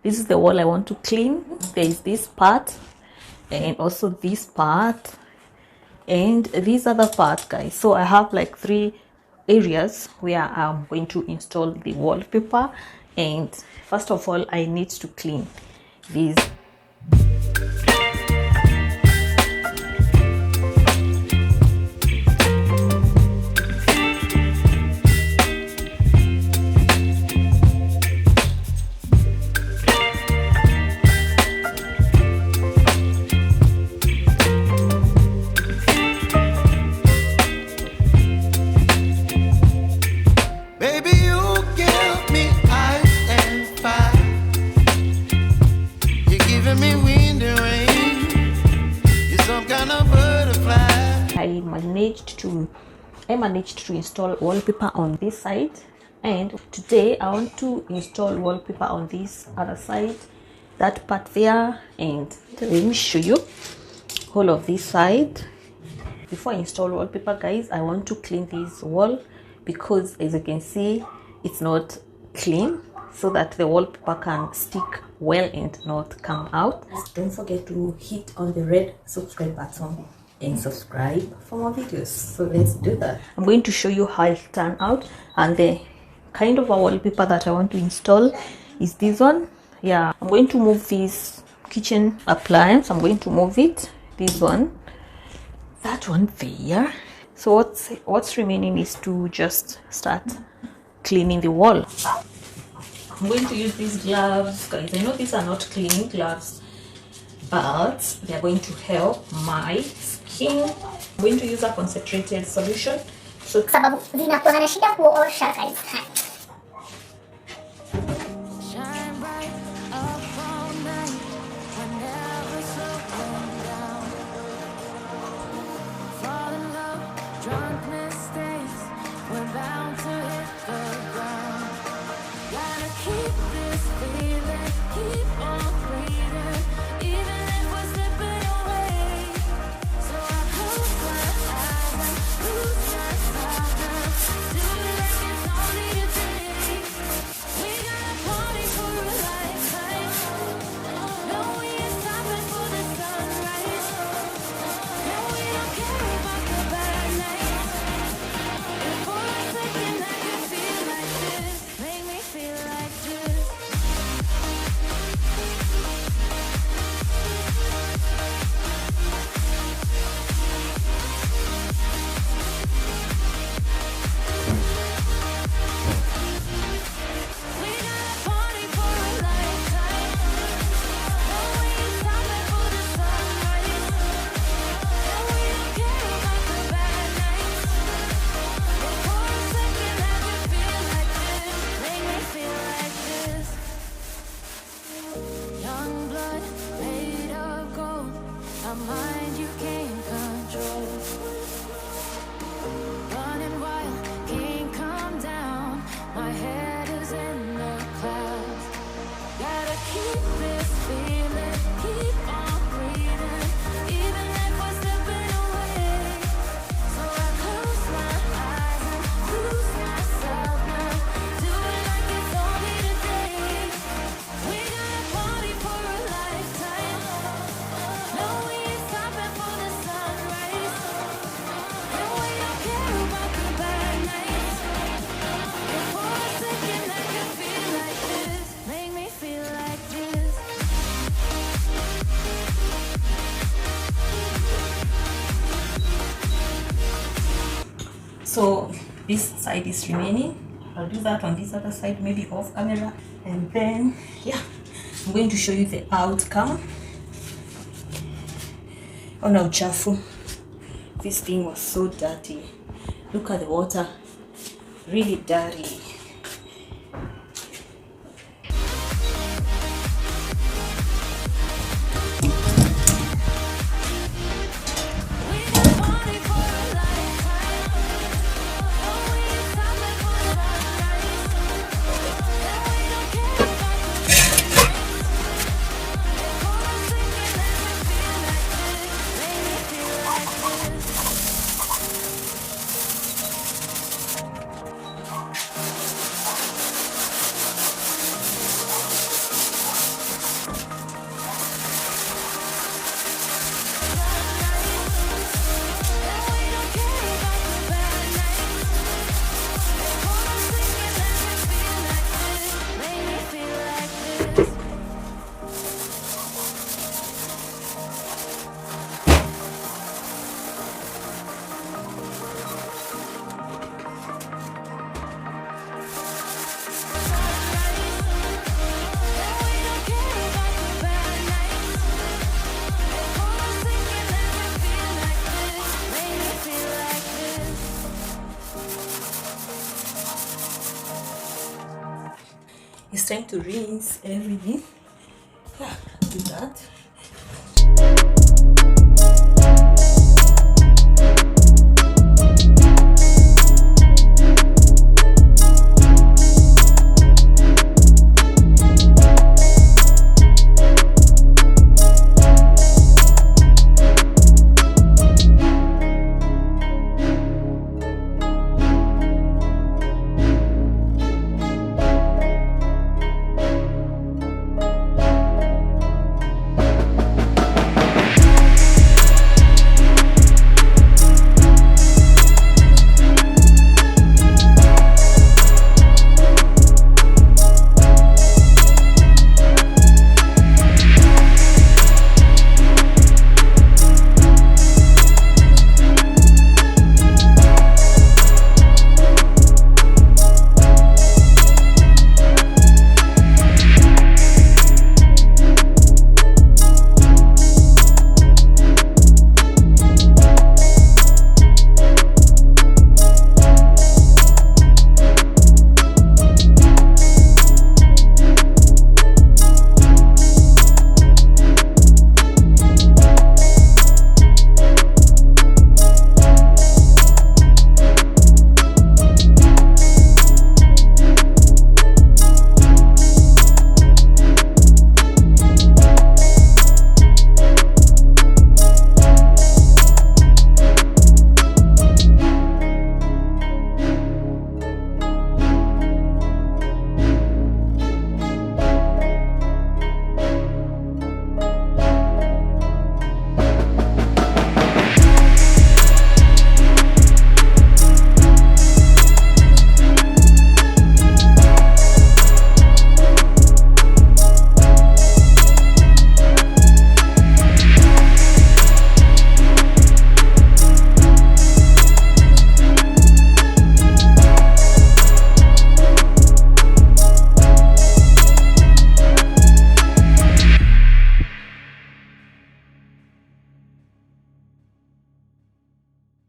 This is the wall I want to clean. There is this part and also this part and this other part, guys. So I have like 3 areas where I'm going to install the wallpaper, and first of all I need to clean these. I managed to install wallpaper on this side, and today I want to install wallpaper on this other side, that part there. And let me show you all of this side. Before I install wallpaper, guys, I want to clean this wall because as you can see it's not clean, so that the wallpaper can stick well and not come out. Don't forget to hit on the red subscribe button and subscribe for more videos. So let's do that. I'm going to show you how it turned out, and the kind of a wallpaper that I want to install is this one. Yeah, I'm going to move this kitchen appliance. I'm going to move it, this one, that one there. So what's remaining is to just start cleaning the wall. I'm going to use these gloves, guys. I know these are not cleaning gloves, but they are going to help my skin. I'm going to use a concentrated solution. So sababu zinakuwa na shida kuosha, guys. So this side is remaining. I'll do that on this other side, maybe off camera, and then yeah, I'm going to show you the outcome. Oh no, chafu, this thing was so dirty. Look at the water, really dirty. It's time to rinse everything. Yeah, do that.